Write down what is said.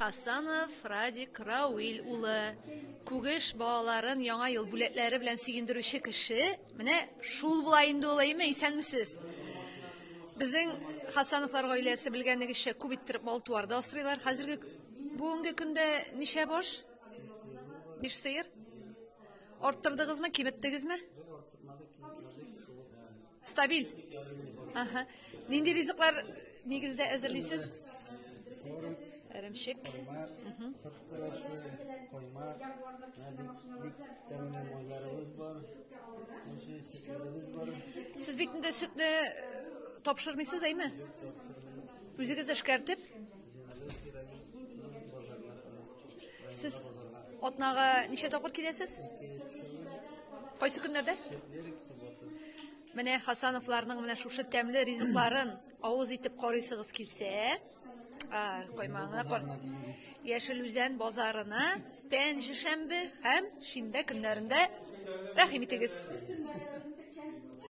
Хасанов Радик Рауил улы. Күгеш балаларын яңа ел бүләкләре белән сөендерүче кеше. Менә шул була инде улайымы, исәнмесез? Безнең Хасановлар гаиләсе белгәнегезчә күп иттереп мал туарда асрыйлар. Хәзерге бүгенге көндә ничә баш? 5 сыер? Арттырдыгызмы, киметтегезме? Стабил. Ага. Нинди ризыклар нигездә әзерлисез? Эремшек. Siz bit инде сөтне тапшырмыйсыз, әйме? Үзегез эшкәртеп? Siz атнага ничә тапкыр киләсез? Кайсы көннәрдә? Менә Хасановларның менә шушы тәмле ризыкларын авыз итеп карыйсыгыз килсә, коймаңа кар. Яшел Үзән базарына пәнҗешәмбе һәм шимбә көннәрендә рәхим итегез.